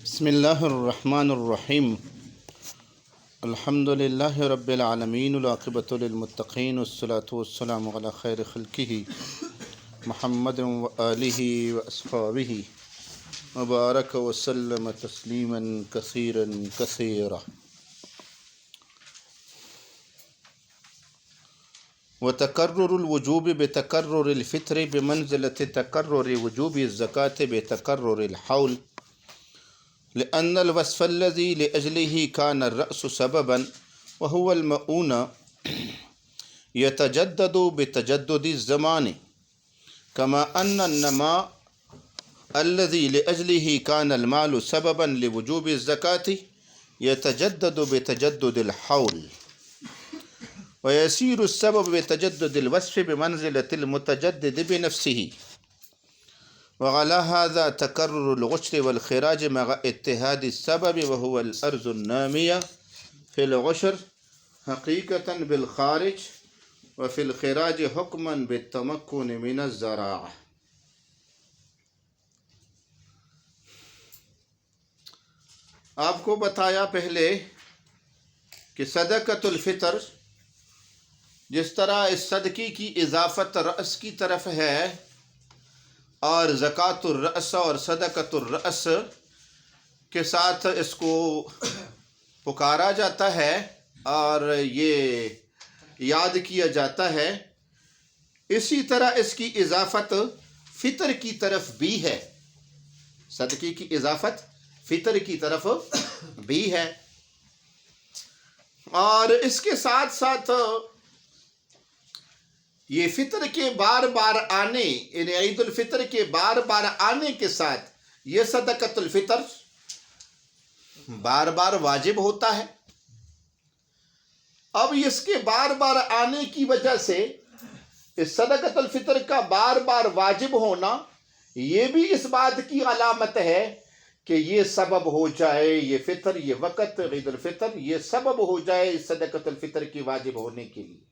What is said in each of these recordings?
بسم اللہ الرحمن الرحیم الحمد للہ رب العالمین العاقبۃ للمتقین والصلاة والسلام علی خیر خلقہ محمد وآلہ واصحابہ مبارک وسلم تسلیما کثیرا کثیرا. وتكرر الوجوب بتكرر الفطر بمنزلة تكرر وجوب الزكاة بتكرر الحول، لأن الوصف الذي لأجله كان الرأس سببا وهو المؤونة يتجدد بتجدد الزمان، كما أن النماء الذي لأجله كان المال سببا لوجوب الزكاة يتجدد بتجدد الحول، ويسير السبب بتجدد الوصف بمنزلة المتجدد بنفسه. وعلى هذا تكرر الغشر والخراج مع اتحاد السبب، وهو الأرض النامية في الغشر حقيقة بالخارج، وفي الخراج حكما بالتمكن من الزراعة. آپ کو بتایا پہلے کہ صدقۃ الفطر جس طرح اس صدقے کی اضافت رأس کی طرف ہے، اور زکوٰۃ الرأس اور صدقۃ الرأس کے ساتھ اس کو پکارا جاتا ہے اور یہ یاد کیا جاتا ہے، اسی طرح اس کی اضافت فطر کی طرف بھی ہے. صدقے کی اضافت فطر کی طرف بھی ہے، اور اس کے ساتھ ساتھ یہ فطر کے بار بار آنے، یعنی عید الفطر کے بار بار آنے کے ساتھ یہ صدقۃ الفطر بار بار واجب ہوتا ہے. اب اس کے بار بار آنے کی وجہ سے اس صدقۃ الفطر کا بار بار واجب ہونا یہ بھی اس بات کی علامت ہے کہ یہ سبب ہو جائے، یہ فطر، یہ وقت عید الفطر یہ سبب ہو جائے اس صدقۃ الفطر کی واجب ہونے کے لیے.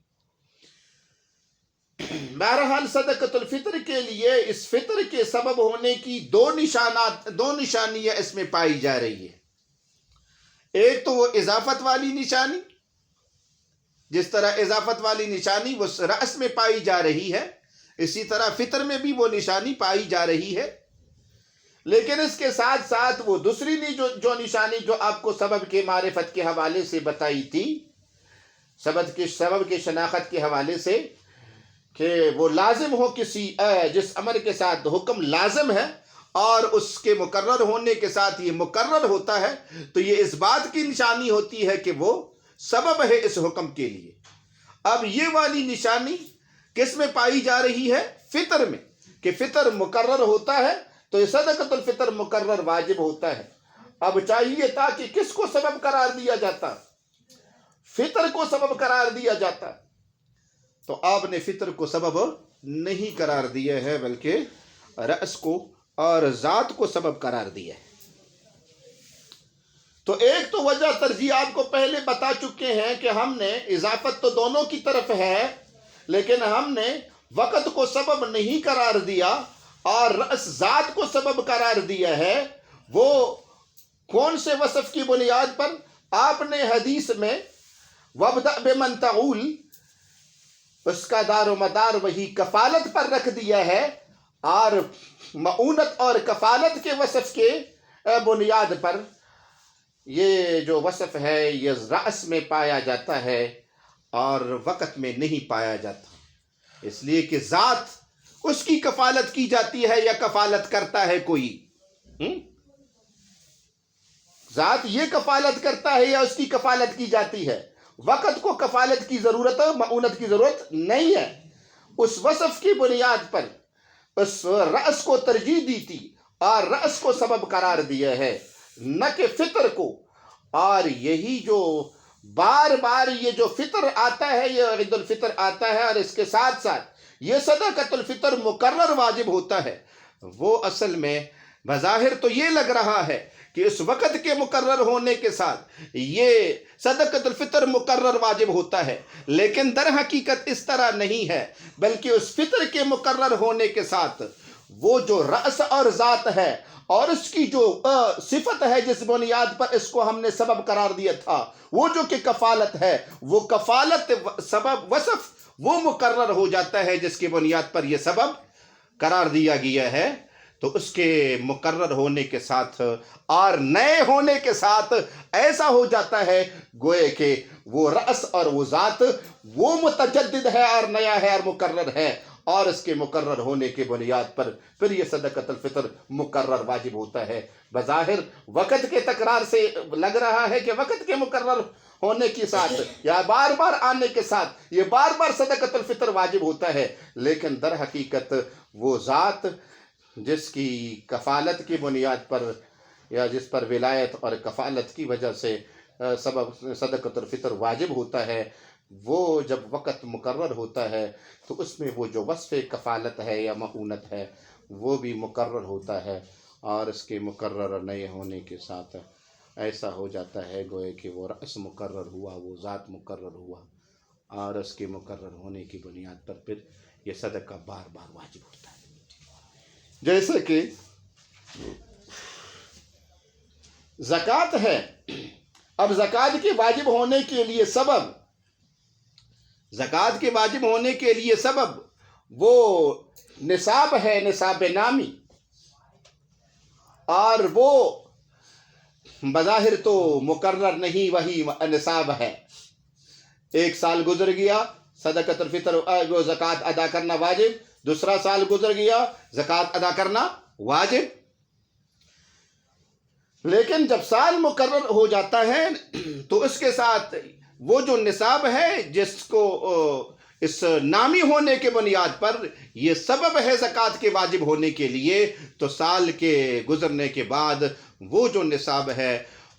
بہرحال صدقۃ الفطر کے لیے اس فطر کے سبب ہونے کی دو نشانیاں اس میں پائی جا رہی ہے. ایک تو وہ اضافت والی نشانی، جس طرح اضافت والی نشانی وہ رأس میں پائی جا رہی ہے، اسی طرح فطر میں بھی وہ نشانی پائی جا رہی ہے. لیکن اس کے ساتھ ساتھ وہ دوسری جو نشانی جو آپ کو سبب کے معرفت کے حوالے سے بتائی تھی، سبب کے شناخت کے حوالے سے، کہ وہ لازم ہو کسی جس امر کے ساتھ حکم لازم ہے اور اس کے مقرر ہونے کے ساتھ یہ مقرر ہوتا ہے، تو یہ اس بات کی نشانی ہوتی ہے کہ وہ سبب ہے اس حکم کے لیے. اب یہ والی نشانی کس میں پائی جا رہی ہے؟ فطر میں، کہ فطر مقرر ہوتا ہے تو یہ صدقۃ الفطر مقرر واجب ہوتا ہے. اب چاہیے تھا کہ کس کو سبب قرار دیا جاتا؟ فطر کو سبب قرار دیا جاتا، تو آپ نے فطر کو سبب نہیں قرار دیا ہے، بلکہ رأس کو اور ذات کو سبب قرار دیا ہے. تو ایک تو وجہ ترجیح آپ کو پہلے بتا چکے ہیں کہ ہم نے اضافت تو دونوں کی طرف ہے، لیکن ہم نے وقت کو سبب نہیں قرار دیا اور رأس ذات کو سبب قرار دیا ہے. وہ کون سے وصف کی بنیاد پر؟ آپ نے حدیث میں وَابْدَأْ بِمَنْ تَعُولُ اس کا دار و مدار وہی کفالت پر رکھ دیا ہے، اور معونت اور کفالت کے وصف کے بنیاد پر یہ جو وصف ہے یہ رأس میں پایا جاتا ہے اور وقت میں نہیں پایا جاتا. اس لیے کہ ذات اس کی کفالت کی جاتی ہے یا کفالت کرتا ہے کوئی؟ ذات یہ کفالت کرتا ہے یا اس کی کفالت کی جاتی ہے؟ وقت کو کفالت کی ضرورت، معونت کی ضرورت نہیں ہے. اس وصف کی بنیاد پر اس رأس کو ترجیح دی تھی اور رأس کو سبب قرار دیا ہے، نہ کہ فطر کو. اور یہی جو بار بار یہ جو فطر آتا ہے، یہ عید الفطر آتا ہے، اور اس کے ساتھ ساتھ یہ صدقۃ الفطر مقرر واجب ہوتا ہے، وہ اصل میں بظاہر تو یہ لگ رہا ہے کہ اس وقت کے مقرر ہونے کے ساتھ یہ صدقۃ الفطر مقرر واجب ہوتا ہے، لیکن در حقیقت اس طرح نہیں ہے، بلکہ اس فطر کے مقرر ہونے کے ساتھ وہ جو رأس اور ذات ہے اور اس کی جو صفت ہے جس بنیاد پر اس کو ہم نے سبب قرار دیا تھا، وہ جو کہ کفالت ہے، وہ کفالت سبب وصف وہ مقرر ہو جاتا ہے جس کی بنیاد پر یہ سبب قرار دیا گیا ہے، تو اس کے مقرر ہونے کے ساتھ اور نئے ہونے کے ساتھ ایسا ہو جاتا ہے گوئے کہ وہ رأس اور وہ ذات وہ متجدد ہے اور نیا ہے اور مقرر ہے، اور اس کے مقرر ہونے کے بنیاد پر پھر یہ صدقۃ الفطر مقرر واجب ہوتا ہے۔ بظاہر وقت کے تکرار سے لگ رہا ہے کہ وقت کے مقرر ہونے کے ساتھ یا بار بار آنے کے ساتھ یہ بار بار صدقۃ الفطر واجب ہوتا ہے، لیکن در حقیقت وہ ذات جس کی کفالت کی بنیاد پر یا جس پر ولایت اور کفالت کی وجہ سے سبب صدقۃ الفطر واجب ہوتا ہے، وہ جب وقت مقرر ہوتا ہے تو اس میں وہ جو وصف کفالت ہے یا معونت ہے وہ بھی مقرر ہوتا ہے، اور اس کے مقرر نئے ہونے کے ساتھ ایسا ہو جاتا ہے گوئے کہ وہ رأس مقرر ہوا، وہ ذات مقرر ہوا، اور اس کے مقرر ہونے کی بنیاد پر پھر یہ صدقہ بار بار واجب ہوتا ہے۔ جیسے کہ زکوٰۃ ہے، اب زکوٰۃ کے واجب ہونے کے لیے سبب، زکوٰۃ کے واجب ہونے کے لیے سبب وہ نصاب ہے، نصاب نامی، اور وہ بظاہر تو مقرر نہیں، وہی نصاب ہے۔ ایک سال گزر گیا، صدقۃ الفطر وہ زکوٰۃ ادا کرنا واجب، دوسرا سال گزر گیا، زکوٰۃ ادا کرنا واجب، لیکن جب سال مقرر ہو جاتا ہے تو اس کے ساتھ وہ جو نصاب ہے جس کو اس نامی ہونے کے بنیاد پر یہ سبب ہے زکوٰۃ کے واجب ہونے کے لیے، تو سال کے گزرنے کے بعد وہ جو نصاب ہے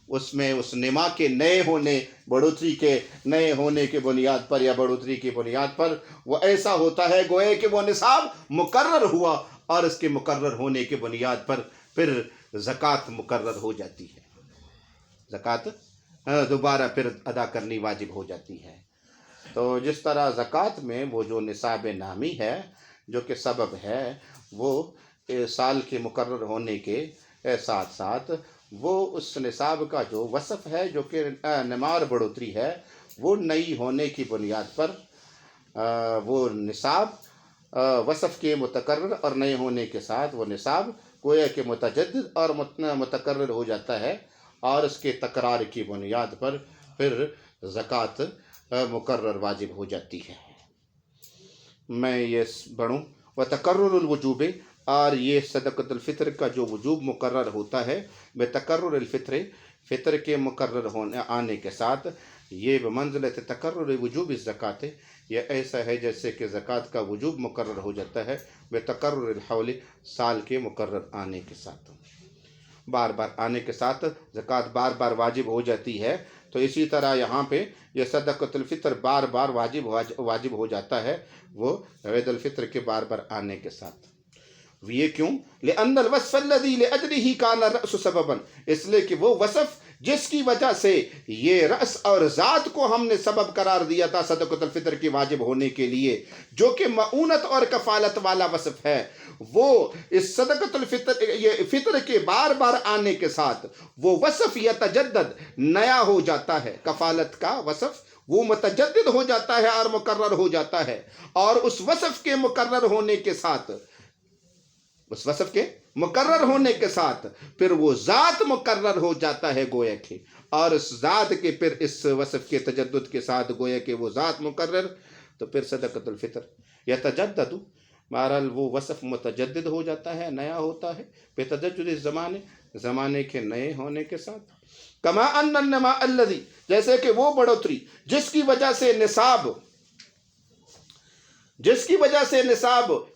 اس میں اس نما کے نئے ہونے، بڑھوتری کے نئے ہونے کے بنیاد پر یا بڑھوتری کی بنیاد پر وہ ایسا ہوتا ہے گوئے کہ وہ نصاب مقرر ہوا، اور اس کے مقرر ہونے کے بنیاد پر پھر زکوٰۃ مقرر ہو جاتی ہے، زکوٰۃ دوبارہ پھر ادا کرنی واجب ہو جاتی ہے۔ تو جس طرح زکوٰۃ میں وہ جو نصاب نامی ہے جو کہ سبب ہے، وہ سال کے مقرر ہونے کے ساتھ ساتھ وہ اس نصاب کا جو وصف ہے جو کہ نمار بڑھوتری ہے، وہ نئی ہونے کی بنیاد پر وہ نصاب وصف کے متقرر اور نئے ہونے کے ساتھ وہ نصاب گویا کہ متجدد اور متقرر ہو جاتا ہے، اور اس کے تکرار کی بنیاد پر پھر زکوٰۃ مقرر واجب ہو جاتی ہے۔ میں یہ پڑھوں وتقرر الوجوب، اور یہ صدقۃ الفطر کا جو وجوب مقرر ہوتا ہے بتقرر الفطر، فطر کے مقرر ہونے آنے کے ساتھ، یہ بمنزلت تقرر وجوب الزکوٰۃ، یہ ایسا ہے جیسے کہ زکوٰۃ کا وجوب مقرر ہو جاتا ہے بتقرر الحول، سال کے مقرر آنے کے ساتھ، بار بار آنے کے ساتھ زکوٰۃ بار بار واجب ہو جاتی ہے۔ تو اسی طرح یہاں پہ یہ صدقۃ الفطر بار بار واجب ہو جاتا ہے وہ عید الفطر کے بار بار آنے کے ساتھ۔ یہ کیوں؟ لأن الوصف الذي لأجله كان الرأس سببا، اس لیے کہ وہ وصف جس کی وجہ سے یہ رأس اور ذات کو ہم نے سبب قرار دیا تھا صدقۃ الفطر کے واجب ہونے کے لیے، جو کہ معونت اور کفالت والا وصف ہے، وہ اس صدقۃ الفطر یہ فطر کے بار بار آنے کے ساتھ وہ وصف یتجدد نیا ہو جاتا ہے، کفالت کا وصف وہ متجدد ہو جاتا ہے اور مقرر ہو جاتا ہے، اور اس وصف کے مقرر ہونے کے ساتھ، اس وصف کے مقرر ہونے کے ساتھ پھر وہ ذات مقرر ہو جاتا ہے گویا کہ، اور اس ذات کے پھر اس وصف کے تجدد کے ساتھ گویا کہ وہ ذات مقرر، تو پھر صدقۃ الفطر یتجدد، بہرحال وہ وصف متجدد ہو جاتا ہے، نیا ہوتا ہے بتجدد زمانے کے نئے ہونے کے ساتھ۔ کما ان النما الذی، جیسے کہ وہ بڑھوتری جس کی وجہ سے نصاب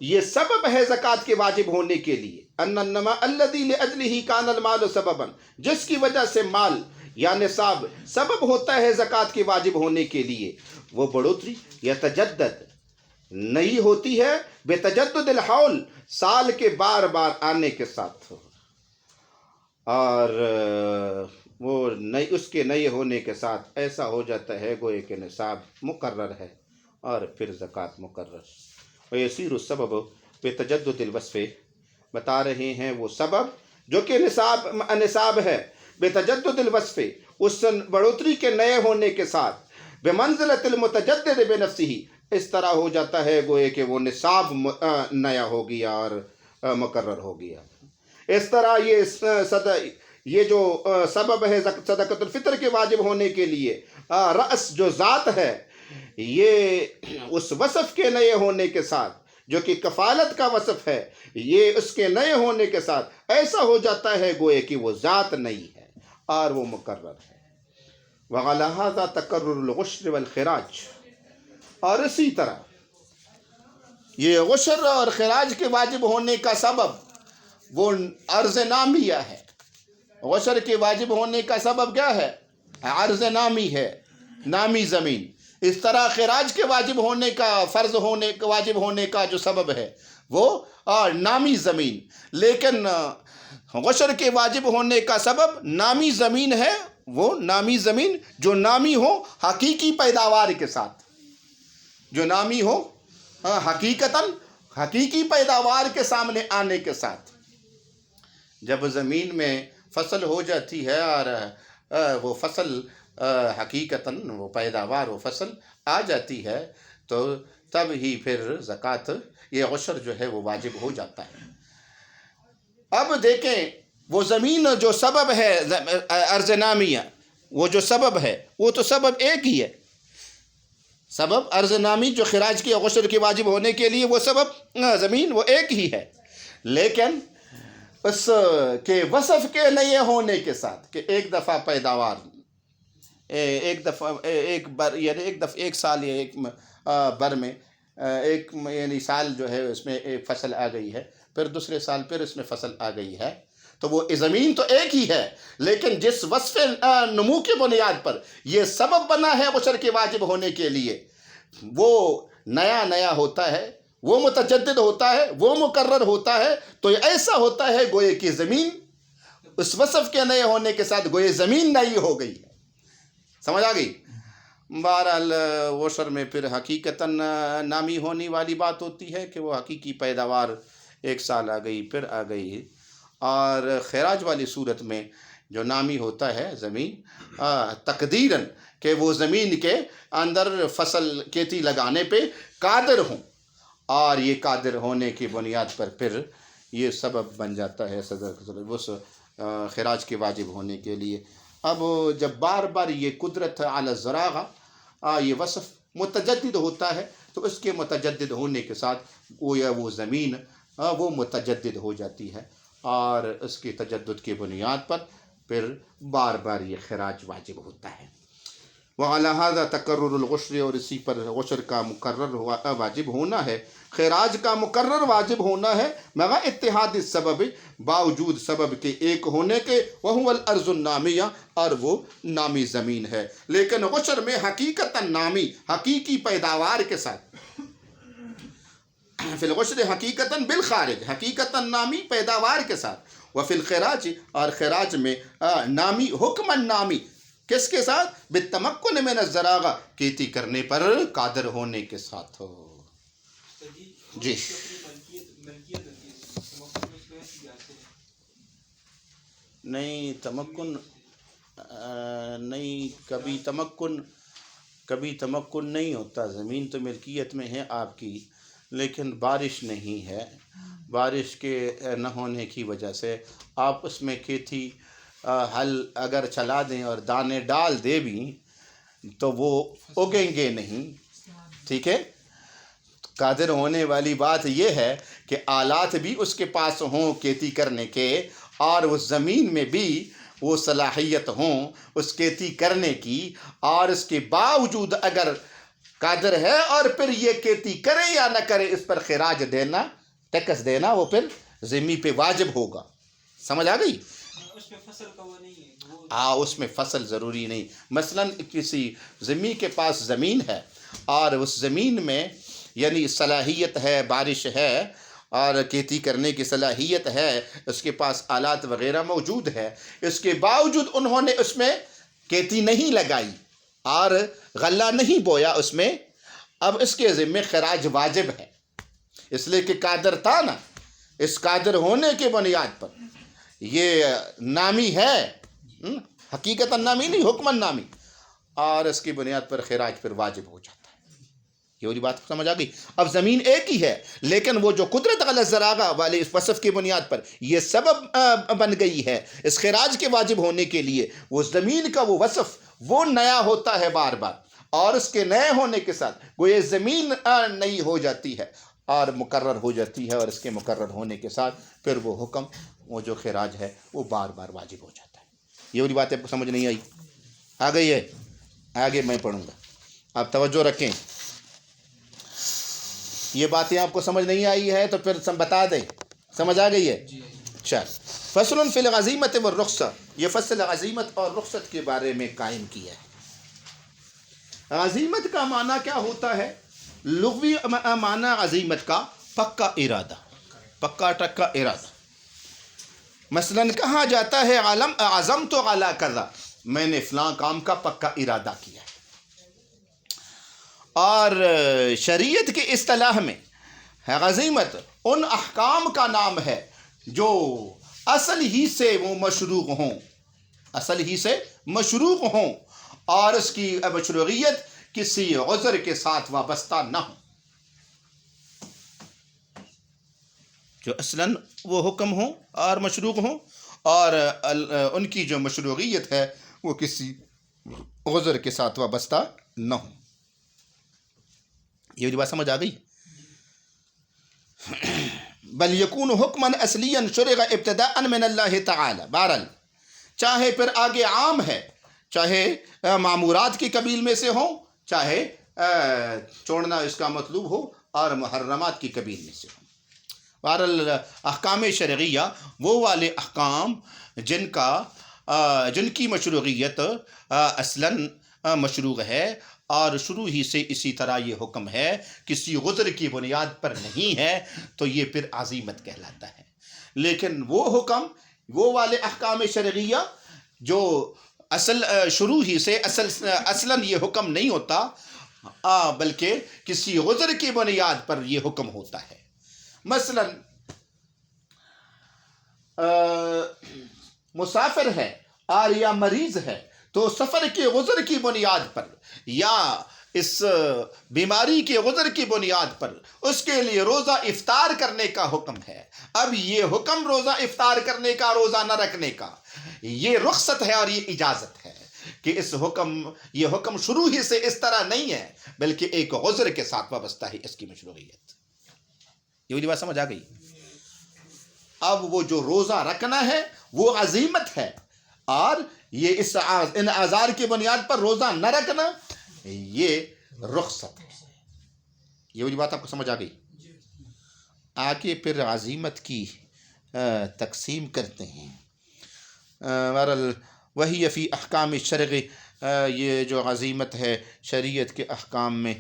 یہ سبب ہے زکوٰۃ کے واجب ہونے کے لیے، ان النما الذی لاجلہ کان المال سببا، جس کی وجہ سے مال یا نصاب سبب ہوتا ہے زکوٰۃ کے واجب ہونے کے لیے، وہ بڑھوتری یتجدد نئی ہوتی ہے بتجدد الحول، سال کے بار بار آنے کے ساتھ، اور وہ اس کے نئے ہونے کے ساتھ ایسا ہو جاتا ہے گوئے کہ نصاب مقرر ہے اور پھر زکوٰۃ مقرر۔ ویسیر السبب بتجدد الوصف، بتا رہے ہیں وہ سبب جو کہ نصاب ہے بتجدد الوصف، اس بڑھوتری کے نئے ہونے کے ساتھ، بمنزلۃ المتجدد بنفسہ، اس طرح ہو جاتا ہے گوئے کہ وہ نصاب نیا ہو گیا اور مقرر ہو گیا۔ اس طرح یہ جو سبب ہے صدقۃ الفطر کے واجب ہونے کے لیے، رأس جو ذات ہے یہ اس وصف کے نئے ہونے کے ساتھ جو کہ کفالت کا وصف ہے، یہ اس کے نئے ہونے کے ساتھ ایسا ہو جاتا ہے گوئے کہ وہ ذات نئی ہے اور وہ مقرر ہے۔ وَعَلَى هَذَا تَقَرُّرُ الْعُشْرِ وَالْخِرَاجِ، اور اسی طرح یہ عشر اور خراج کے واجب ہونے کا سبب وہ عرض نامیہ ہے۔ عشر کے واجب ہونے کا سبب کیا ہے؟ عرض نامی ہے، نامی زمین۔ اس طرح خراج کے واجب ہونے کا، فرض ہونے کا، واجب ہونے کا جو سبب ہے وہ نامی زمین، لیکن عشر کے واجب ہونے کا سبب نامی زمین ہے، وہ نامی زمین جو نامی ہو حقیقی پیداوار کے ساتھ، جو نامی ہو حقیقتاً حقیقی پیداوار کے سامنے آنے کے ساتھ۔ جب زمین میں فصل ہو جاتی ہے اور وہ فصل حقیقتاً وہ پیداوار وہ فصل آ جاتی ہے تو تب ہی پھر زکوٰۃ یہ عشر جو ہے وہ واجب ہو جاتا ہے۔ اب دیکھیں وہ زمین جو سبب ہے عرض نامیہ، وہ جو سبب ہے وہ تو سبب ایک ہی ہے، سبب عرض نامی جو خراج کی عشر کے واجب ہونے کے لیے وہ سبب زمین وہ ایک ہی ہے، لیکن اس کے وصف کے نئے ہونے کے ساتھ کہ ایک دفعہ پیداوار، ایک دفعہ ایک بر یعنی ایک سال یا ایک بر میں ایک یعنی سال جو ہے اس میں ایک فصل آ گئی ہے، پھر دوسرے سال پھر اس میں فصل آ گئی ہے، تو وہ زمین تو ایک ہی ہے، لیکن جس وصف نمو کی بنیاد پر یہ سبب بنا ہے عشر کے واجب ہونے کے لیے، وہ نیا نیا ہوتا ہے، وہ متجدد ہوتا ہے، وہ مقرر ہوتا ہے، تو یہ ایسا ہوتا ہے گوئے کہ زمین اس وصف کے نئے ہونے کے ساتھ گوئے زمین نئی ہو گئی ہے۔ سمجھ آ گئی؟ بہرحال عشر میں پھر حقیقتاً نامی ہونے والی بات ہوتی ہے کہ وہ حقیقی پیداوار ایک سال آ گئی پھر آ گئی، اور خراج والی صورت میں جو نامی ہوتا ہے زمین تقدیراً کہ وہ زمین کے اندر فصل کھیتی لگانے پہ قادر ہوں، اور یہ قادر ہونے کی بنیاد پر پھر یہ سبب بن جاتا ہے اس خراج کے واجب ہونے کے لیے۔ اب جب بار بار یہ قدرت علی الزراعہ یہ وصف متجدد ہوتا ہے تو اس کے متجدد ہونے کے ساتھ وہ زمین وہ متجدد ہو جاتی ہے، اور اس کے تجدد کی بنیاد پر پھر بار بار یہ خراج واجب ہوتا ہے۔ وعلی ھذا تقرر العشر، اور اسی پر عشر کا مقرر واجب ہونا ہے، خراج کا مقرر واجب ہونا ہے، مع اتحاد السبب، باوجود سبب کے ایک ہونے کے، وہو الارض النامیہ، اور وہ نامی زمین ہے، لیکن عشر میں حقیقتاً نامی حقیقی پیداوار کے ساتھ، فی العشر حقیقتاً بالخارج، حقیقتاً نامی پیداوار کے ساتھ، وفی الخراج، اور خراج میں نامی حکماً نامی کس کے ساتھ؟ بالتمکن من الزراعہ، کھیتی کرنے پر قادر ہونے کے ساتھ ہو۔ جی نہیں تمکن نہیں، کبھی تمکن نہیں ہوتا، زمین تو ملکیت میں ہے آپ کی، لیکن بارش نہیں ہے، بارش کے نہ ہونے کی وجہ سے آپ اس میں کھیتی ہل اگر چلا دیں اور دانے ڈال دیں بھی تو وہ اگیں گے نہیں، ٹھیک ہے؟ قادر ہونے والی بات یہ ہے کہ آلات بھی اس کے پاس ہوں کھیتی کرنے کے، اور اس زمین میں بھی وہ صلاحیت ہوں اس کھیتی کرنے کی، اور اس کے باوجود اگر قادر ہے اور پھر یہ کھیتی کرے یا نہ کرے اس پر خراج دینا، ٹیکس دینا، وہ پھر ذمہ پہ واجب ہوگا۔ سمجھ آ گئی؟ اس میں فصل کا وہ نہیں ہے، اس میں فصل ضروری نہیں، مثلاً کسی ذمہ کے پاس زمین ہے اور اس زمین میں یعنی صلاحیت ہے، بارش ہے اور کھیتی کرنے کی صلاحیت ہے، اس کے پاس آلات وغیرہ موجود ہے، اس کے باوجود انہوں نے اس میں کھیتی نہیں لگائی اور غلہ نہیں بویا اس میں، اب اس کے ذمہ خراج واجب ہے، اس لیے کہ قادر تھا نا، اس قادر ہونے کے بنیاد پر یہ نامی ہے، حقیقت نامی نہیں، حکمن نامی، اور اس کی بنیاد پر خراج پھر واجب ہو جاتا ہے۔ یہ والی بات سمجھ آ گئی؟ اب زمین ایک ہی ہے، لیکن وہ جو قدرت علی الزراغہ والے اس وصف کی بنیاد پر یہ سبب بن گئی ہے اس خراج کے واجب ہونے کے لیے، وہ زمین کا وہ وصف وہ نیا ہوتا ہے بار بار، اور اس کے نئے ہونے کے ساتھ وہ یہ زمین نئی ہو جاتی ہے اور مقرر ہو جاتی ہے، اور اس کے مقرر ہونے کے ساتھ پھر وہ حکم، وہ جو خراج ہے وہ بار بار واجب ہو جاتا ہے۔ یہ والی بات آپ کو سمجھ نہیں آئی؟ آ گئی ہے؟ آگے میں پڑھوں گا، آپ توجہ رکھیں۔ یہ باتیں آپ کو سمجھ نہیں آئی ہے تو پھر بتا دیں، سمجھ آ گئی ہے؟ چل، فصل فی العزیمت والرخصہ، یہ فصل عزیمت اور رخصت کے بارے میں قائم کیا ہے۔ عزیمت کا معنی کیا ہوتا ہے؟ لغوی معنی عزیمت کا پکا ارادہ، پکا ٹکا ارادہ۔ مثلا کہا جاتا ہے عزمت علی کذا، میں نے فلاں کام کا پکا ارادہ کیا ہے۔ اور شریعت کے اصطلاح میں عزیمت ان احکام کا نام ہے جو اصل ہی سے وہ مشروع ہوں، اصل ہی سے مشروع ہوں، اور اس کی مشروعیت کسی عذر کے ساتھ وابستہ نہ ہو، جو اصلاً وہ حکم ہوں اور مشروع ہوں، اور ان کی جو مشروعیت ہے وہ کسی عذر کے ساتھ وابستہ نہ ہو۔ یہ بات سمجھ آ گئی؟ بل یکون حکما اصلیا شرع ابتداء من اللہ تعالی، بہرحال چاہے پھر آگے عام ہے، چاہے معمورات کی قبیل میں سے ہوں، چاہے چھوڑنا اس کا مطلوب ہو، اور محرمات کی قبیل میں سے ہوں۔ بہرحال احکام شرعیہ وہ والے احکام جن کی مشروعیت اصلاً مشروع ہے، اور شروع ہی سے اسی طرح یہ حکم ہے، کسی عذر کی بنیاد پر نہیں ہے، تو یہ پھر عزیمت کہلاتا ہے۔ لیکن وہ حکم، وہ والے احکام شرعیہ جو شروع ہی سے اصلاً یہ حکم نہیں ہوتا، بلکہ کسی عذر کی بنیاد پر یہ حکم ہوتا ہے۔ مثلا مسافر ہے اور یا مریض ہے، تو سفر کے عذر کی بنیاد پر یا اس بیماری کے عذر کی بنیاد پر اس کے لیے روزہ افطار کرنے کا حکم ہے۔ اب یہ حکم روزہ افطار کرنے کا، روزہ نہ رکھنے کا، یہ رخصت ہے اور یہ اجازت ہے کہ یہ حکم شروع ہی سے اس طرح نہیں ہے، بلکہ ایک عذر کے ساتھ وابستہ ہے اس کی مشروعیت۔ یہ والی بات سمجھ آ گئی؟ اب وہ جو روزہ رکھنا ہے وہ عزیمت ہے، اور یہ ان اعذار کی بنیاد پر روزہ نہ رکھنا یہ رخصت ہے۔ یہ والی بات آپ کو سمجھ آ گئی؟ آگے پھر عزیمت کی تقسیم کرتے ہیں۔ بہرحال وہی فی احکام الشرع، یہ جو عزیمت ہے شریعت کے احکام میں،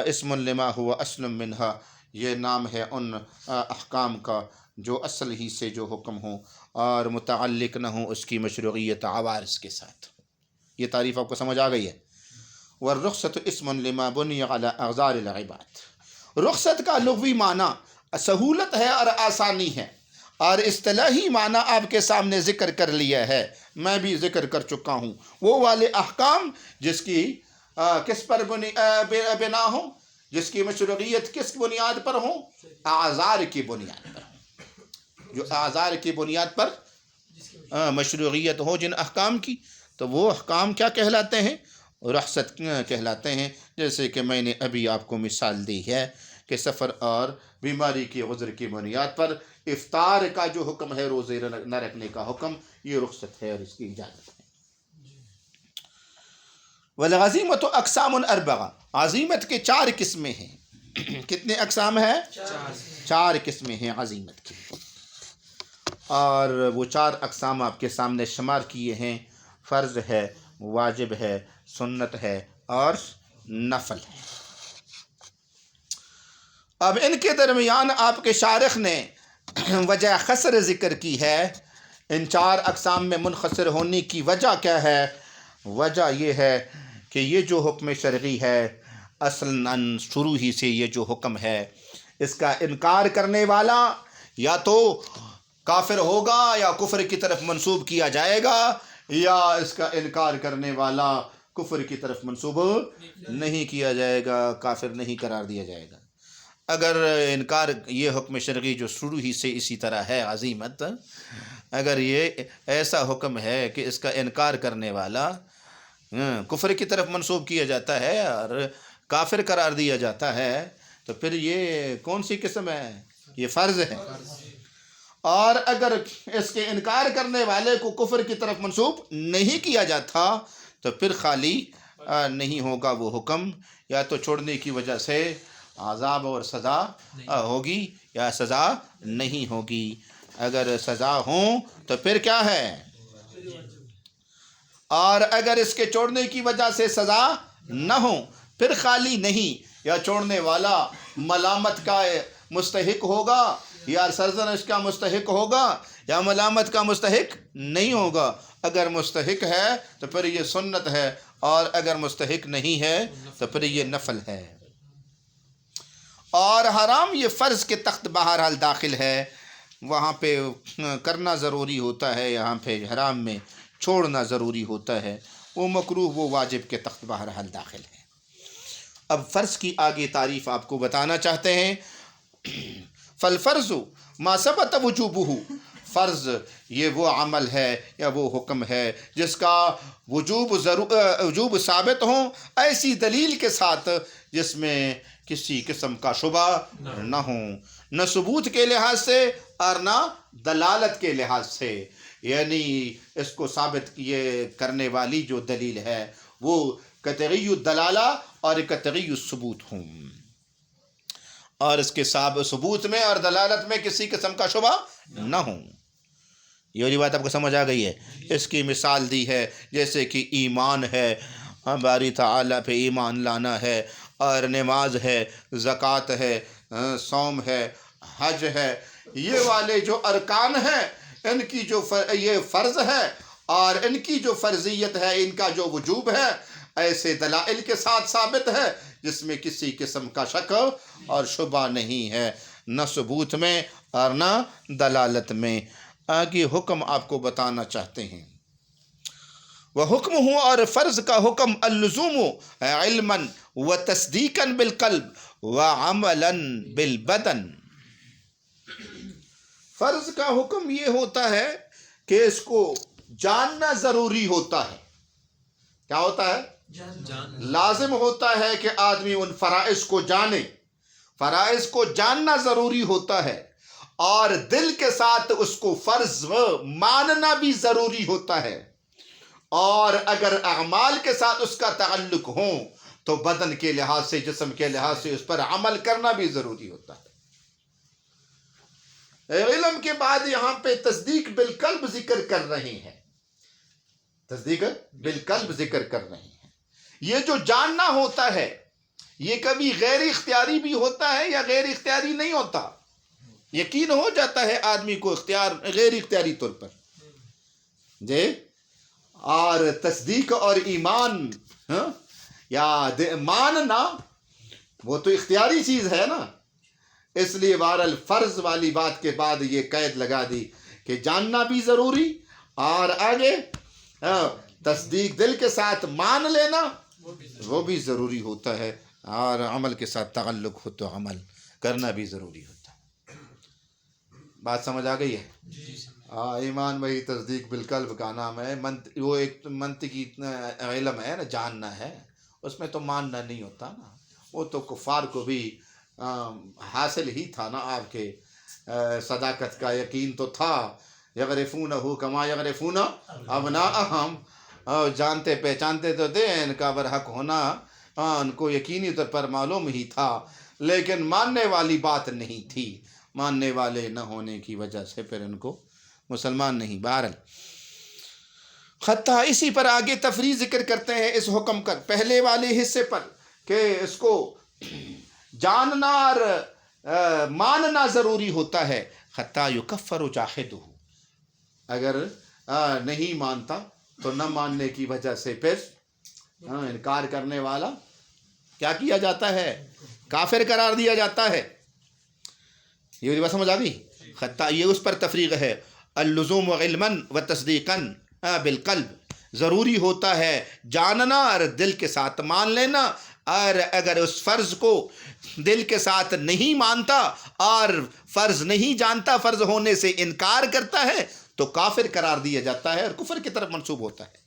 اسم لما ہوا اصل منہا، یہ نام ہے ان احکام کا جو اصل ہی سے جو حکم ہوں اور متعلق نہ ہوں اس کی مشروعیت عوارض کے ساتھ۔ یہ تعریف آپ کو سمجھ آ گئی ہے؟ والرخصت اسم لما بنی علی اعذار العباد، رخصت کا لغوی معنی سہولت ہے اور آسانی ہے، اور اصطلاحی معنی آپ کے سامنے ذکر کر لیا ہے، میں بھی ذکر کر چکا ہوں۔ وہ والے احکام جس کی کس پر بنا ہوں، جس کی مشروعیت کس بنیاد پر ہوں؟ اعذار کی بنیاد پر ہوں۔ جو اعذار کی بنیاد پر مشروعیت ہو جن احکام کی، تو وہ احکام کیا کہلاتے ہیں؟ رخصت کہلاتے ہیں۔ جیسے کہ میں نے ابھی آپ کو مثال دی ہے کہ سفر اور بیماری کی عذر کی بنیاد پر افطار کا جو حکم ہے، روزے نہ رکھنے کا حکم، یہ رخصت ہے اور اس کی اجازت ہے۔ والعزیمت اقسام اربعہ، عزیمت کے 4 قسمیں ہیں۔ کتنے اقسام ہیں؟ 4 قسمیں ہیں عزیمت کی، اور وہ 4 اقسام آپ کے سامنے شمار کیے ہیں۔ فرض ہے، واجب ہے، سنت ہے اور نفل ہے۔ اب ان کے درمیان آپ کے شارح نے وجہ خسر ذکر کی ہے۔ ان 4 اقسام میں منخسر ہونے کی وجہ کیا ہے؟ وجہ یہ ہے کہ یہ جو حکم شرعی ہے، اصلاً شروع ہی سے یہ جو حکم ہے، اس کا انکار کرنے والا یا تو کافر ہوگا یا کفر کی طرف منسوب کیا جائے گا، یا اس کا انکار کرنے والا کفر کی طرف منسوب نہیں کیا جائے گا، کافر نہیں قرار دیا جائے گا۔ اگر انکار، یہ حکم شرعی جو شروع ہی سے اسی طرح ہے عظیمت، اگر یہ ایسا حکم ہے کہ اس کا انکار کرنے والا کفر کی طرف منسوب کیا جاتا ہے اور کافر قرار دیا جاتا ہے، تو پھر یہ کون سی قسم ہے؟ یہ فرض ہے۔ اور اگر اس کے انکار کرنے والے کو کفر کی طرف منسوب نہیں کیا جاتا تو پھر خالی نہیں ہوگا وہ حکم، یا تو چھوڑنے کی وجہ سے عذاب اور سزا ہوگی یا سزا نہیں ہوگی۔ اگر سزا ہوں تو پھر کیا ہے، اور اگر اس کے چھوڑنے کی وجہ سے سزا نہ ہو پھر خالی نہیں، یا چھوڑنے والا ملامت کا مستحق ہوگا یا سرزنش کا مستحق ہوگا یا ملامت کا مستحق نہیں ہوگا۔ اگر مستحق ہے تو پھر یہ سنت ہے، اور اگر مستحق نہیں ہے تو پھر یہ نفل ہے۔ اور حرام یہ فرض کے تخت بہرحال داخل ہے، وہاں پہ کرنا ضروری ہوتا ہے، یہاں پہ حرام میں چھوڑنا ضروری ہوتا ہے، وہ مکروہ وہ واجب کے تخت بہرحال داخل ہے۔ اب فرض کی آگے تعریف آپ کو بتانا چاہتے ہیں۔ فالفرض ما ثبت وجوبہ، فرض یہ وہ عمل ہے یا وہ حکم ہے جس کا وجوب ثابت ہوں ایسی دلیل کے ساتھ جس میں کسی قسم کا شبہ نہ ہوں، نہ ثبوت کے لحاظ سے اور نہ دلالت کے لحاظ سے، یعنی اس کو ثابت یہ کرنے والی جو دلیل ہے وہ قطعی الدلالہ اور قطعی الثبوت ہوں، اور اس کے ثبوت میں اور دلالت میں کسی قسم کا شبہ نہ ہوں۔ یہ والی بات آپ کو سمجھ آ گئی ہے؟ اس کی مثال دی ہے جیسے کہ ایمان ہے، باری تعالیٰ پہ ایمان لانا ہے، اور نماز ہے، زکوٰۃ ہے، صوم ہے، حج ہے، یہ والے جو ارکان ہیں ان کی جو یہ فرض ہے اور ان کی جو فرضیت ہے، ان کا جو وجوب ہے، ایسے دلائل کے ساتھ ثابت ہے جس میں کسی قسم کا شک اور شبہ نہیں ہے، نہ ثبوت میں اور نہ دلالت میں۔ آگے حکم آپ کو بتانا چاہتے ہیں۔ وحکمہ، اور فرض کا حکم، اللزوم علما وتصدیقا بالقلب وعملا بالبدن، فرض کا حکم یہ ہوتا ہے کہ اس کو جاننا ضروری ہوتا ہے۔ کیا ہوتا ہے؟ لازم ہوتا ہے کہ آدمی ان فرائض کو جانے، فرائض کو جاننا ضروری ہوتا ہے، اور دل کے ساتھ اس کو فرض ماننا بھی ضروری ہوتا ہے، اور اگر اعمال کے ساتھ اس کا تعلق ہو تو بدن کے لحاظ سے، جسم کے لحاظ سے اس پر عمل کرنا بھی ضروری ہوتا ہے۔ علم کے بعد یہاں پہ تصدیق بالقلب ذکر کر رہے ہیں، تصدیق بالقلب ذکر کر رہے ہیں۔ یہ جو جاننا ہوتا ہے یہ کبھی غیر اختیاری بھی ہوتا ہے یا غیر اختیاری نہیں ہوتا، یقین ہو جاتا ہے آدمی کو غیر اختیاری طور پر جی، اور تصدیق اور ایمان یا ماننا وہ تو اختیاری چیز ہے نا، اس لیے بہرحال فرض والی بات کے بعد یہ قید لگا دی کہ جاننا بھی ضروری، اور آگے تصدیق دل کے ساتھ مان لینا وہ بھی ضروری ہوتا ہے، اور عمل کے ساتھ تعلق ہو تو عمل کرنا بھی ضروری ہوتا ہے۔ بات سمجھ آ گئی ہے؟ ایمان وہی تصدیق بالقلب کا نام ہے، وہ ایک منطقی علم ہے نا، جاننا ہے، اس میں تو ماننا نہیں ہوتا نا، وہ تو کفار کو بھی حاصل ہی تھا نا، آپ کے صداقت کا یقین تو تھا، یغرفونہ کما یغرفون ابناءہم، جانتے پہچانتے تو تھے ان کا برحق ہونا، ان کو یقینی طور پر معلوم ہی تھا، لیکن ماننے والی بات نہیں تھی، ماننے والے نہ ہونے کی وجہ سے پھر ان کو مسلمان نہیں۔ بہرحال حتیٰ اسی پر آگے تفریع ذکر کرتے ہیں اس حکم کا پہلے والے حصے پر کہ اس کو جاننا اور ماننا ضروری ہوتا ہے۔ حتیٰ یکفر جاحدہ، اگر نہیں مانتا تو نہ ماننے کی وجہ سے پھر انکار کرنے والا کیا کیا جاتا ہے؟ کافر قرار دیا جاتا ہے۔ یہ بات سمجھ آ گئی؟ خطا یہ اس پر تفریق ہے. اللزوم علما و تصدیقا بالقلب، ضروری ہوتا ہے جاننا اور دل کے ساتھ مان لینا، اور اگر اس فرض کو دل کے ساتھ نہیں مانتا اور فرض نہیں جانتا، فرض ہونے سے انکار کرتا ہے تو کافر قرار دیا جاتا ہے اور کفر کی طرف منسوب ہوتا ہے.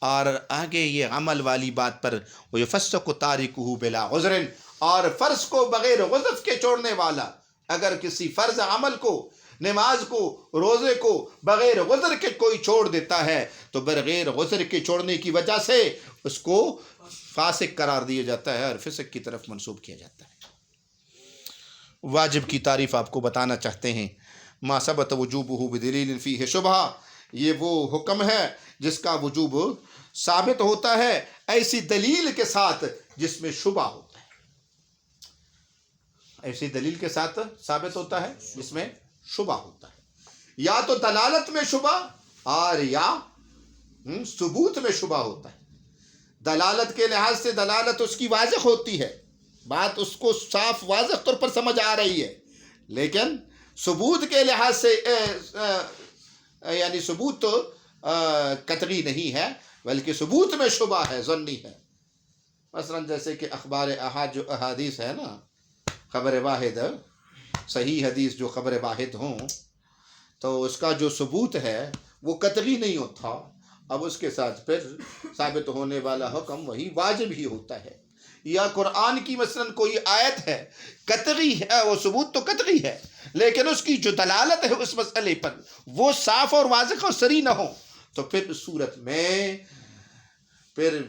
اور آگے یہ عمل والی بات پر وَيُفَسَّقُ تَارِكُهُ بِلَا عُذْرٍ، اور فرض کو بغیر عذر کے چھوڑنے والا اگر کسی فرض عمل کو، نماز کو، روزے کو بغیر عذر کے کوئی چھوڑ دیتا ہے تو بغیر عذر کے چھوڑنے کی وجہ سے اس کو فاسق قرار دیا جاتا ہے اور فسق کی طرف منسوب کیا جاتا ہے. واجب کی تعریف آپ کو بتانا چاہتے ہیں. ما ثبت وجوبہ بدلیل فیہ شبہہ، یہ وہ حکم ہے جس کا وجوب ثابت ہوتا ہے ایسی دلیل کے ساتھ جس میں شبہ ہوتا ہے. ایسی دلیل کے ساتھ ثابت ہوتا ہے جس میں شبہ ہوتا ہے، یا تو دلالت میں شبہ اور یا ثبوت میں شبہ ہوتا ہے. دلالت کے لحاظ سے دلالت اس کی واضح ہوتی ہے، بات اس کو صاف واضح طور پر سمجھ آ رہی ہے، لیکن ثبوت کے لحاظ سے یعنی ثبوت تو قطعی نہیں ہے بلکہ ثبوت میں شبہ ہے، ظنی ہے. مثلا جیسے کہ اخبار احاد جو احادیث ہے نا، خبر واحد، صحیح حدیث جو خبر واحد ہوں تو اس کا جو ثبوت ہے وہ قطعی نہیں ہوتا، اب اس کے ساتھ پھر ثابت ہونے والا حکم وہی واجب ہی ہوتا ہے. یا قرآن کی مثلا کوئی آیت ہے، قطعی ہے، وہ ثبوت تو قطعی ہے، لیکن اس کی جو دلالت ہے اس مسئلے پر وہ صاف اور واضح اور صریح نہ ہو تو پھر اس صورت میں پھر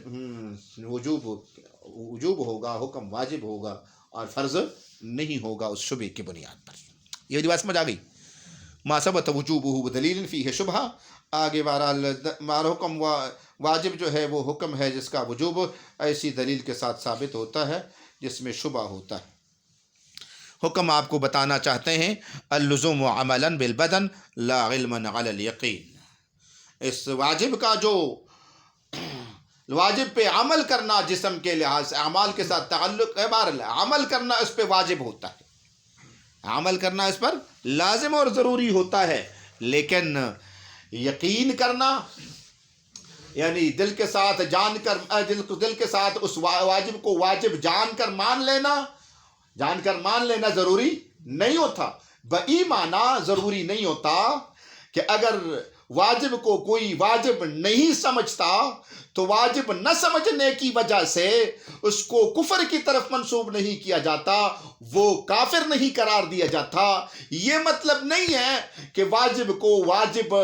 وجوب ہوگا، حکم واجب ہوگا اور فرض نہیں ہوگا اس شبہ کی بنیاد پر. یہ بات سمجھ آ گئی. ما ثبت وجوبہ بدلیل فیہ شبہہ، آگے بہرحال حکم واجب جو ہے وہ حکم ہے جس کا وجوب ایسی دلیل کے ساتھ ثابت ہوتا ہے جس میں شبہ ہوتا ہے. حکم آپ کو بتانا چاہتے ہیں اللزوم عملا بالبدن لا علما علی الیقین. اس واجب کا جو واجب پہ عمل کرنا جسم کے لحاظ سے اعمال کے ساتھ تعلق ہے، بہرحال عمل کرنا اس پہ واجب ہوتا ہے، عمل کرنا اس پر لازم اور ضروری ہوتا ہے، لیکن یقین کرنا یعنی دل کے ساتھ جان کر دل کے ساتھ اس واجب کو واجب جان کر مان لینا ضروری نہیں ہوتا. بایمانہ ضروری نہیں ہوتا کہ اگر واجب کو کوئی واجب نہیں سمجھتا تو واجب نہ سمجھنے کی وجہ سے اس کو کفر کی طرف منسوب نہیں کیا جاتا، وہ کافر نہیں قرار دیا جاتا. یہ مطلب نہیں ہے کہ واجب کو واجب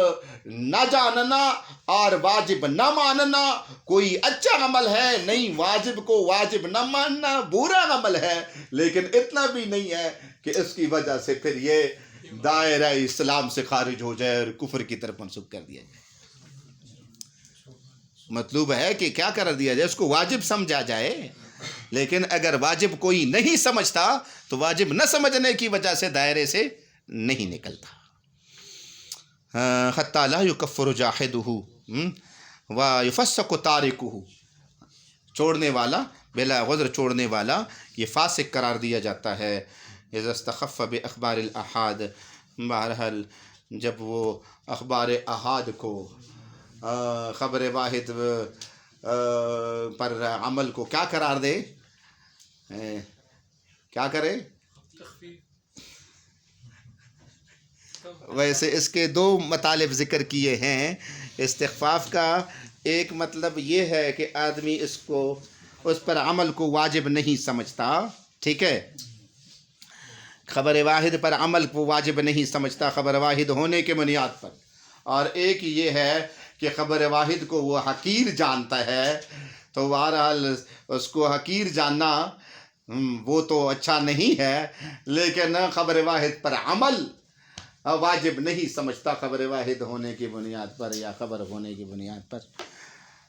نہ جاننا اور واجب نہ ماننا کوئی اچھا عمل ہے، نہیں، واجب کو واجب نہ ماننا برا عمل ہے، لیکن اتنا بھی نہیں ہے کہ اس کی وجہ سے پھر یہ دائرہ اسلام سے خارج ہو جائے اور کفر کی طرف منسوب کر دیا جائے. مطلوب ہے کہ کیا کر دیا جائے، اس کو واجب سمجھا جائے، لیکن اگر واجب کوئی نہیں سمجھتا تو واجب نہ سمجھنے کی وجہ سے دائرے سے نہیں نکلتا. حتی لا یکفر جاحدہ ویفسق تارکہ، چھوڑنے والا بلا عذر چھوڑنے والا یہ فاسق قرار دیا جاتا ہے. اذا استخف باخبار الاحاد، بہرحال جب وہ اخبار احاد کو خبر واحد پر عمل کو کیا قرار دے، کیا کرے. ویسے اس کے دو مطالب ذکر کیے ہیں. استخفاف کا ایک مطلب یہ ہے کہ آدمی اس پر عمل کو واجب نہیں سمجھتا، ٹھیک ہے، خبر واحد پر عمل کو واجب نہیں سمجھتا خبر واحد ہونے کے بنیاد پر. اور ایک یہ ہے کہ خبر واحد کو وہ حقیر جانتا ہے، تو بہرحال اس کو حقیر جاننا وہ تو اچھا نہیں ہے، لیکن خبر واحد پر عمل واجب نہیں سمجھتا خبر واحد ہونے کی بنیاد پر یا خبر ہونے کی بنیاد پر.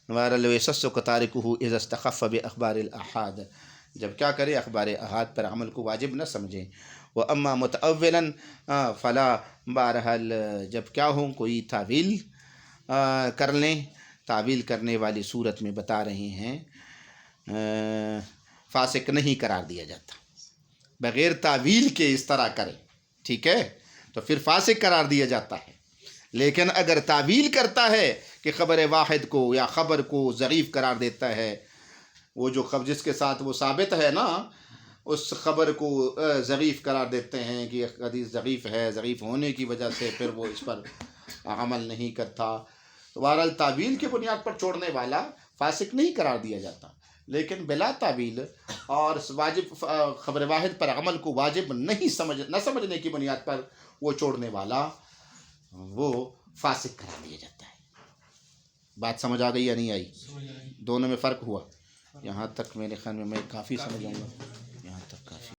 بہرحال ویسسق تارکہ اذا استخف باخبار الاحاد، جب کیا کرے اخبار احاد پر عمل کو واجب نہ سمجھے. واما متأولا فلا، بہرحال جب کیا ہوں کوئی تعویل کر لیں، تعویل کرنے والی صورت میں بتا رہے ہیں فاسق نہیں قرار دیا جاتا، بغیر تعویل کے اس طرح کرے، ٹھیک ہے. تو پھر فاسق قرار دیا جاتا ہے. لیکن اگر تعویل کرتا ہے کہ خبر واحد کو یا خبر کو ضعیف قرار دیتا ہے، وہ جو خبر جس کے ساتھ وہ ثابت ہے نا، اس خبر کو ضعیف قرار دیتے ہیں کہ یہ حدیث ضعیف ہے، ضعیف ہونے کی وجہ سے پھر وہ اس پر عمل نہیں کرتا. تو بہرحال تعویل کی بنیاد پر چھوڑنے والا فاسق نہیں قرار دیا جاتا، لیکن بلا تعویل اور واجب خبر واحد پر عمل کو واجب نہ سمجھنے کی بنیاد پر وہ چھوڑنے والا وہ فاسق قرار دیا جاتا ہے. بات سمجھ آ گئی یا نہیں آئی؟ دونوں میں فرق ہوا. یہاں تک میرے خیال میں کافی سمجھ آؤں گا.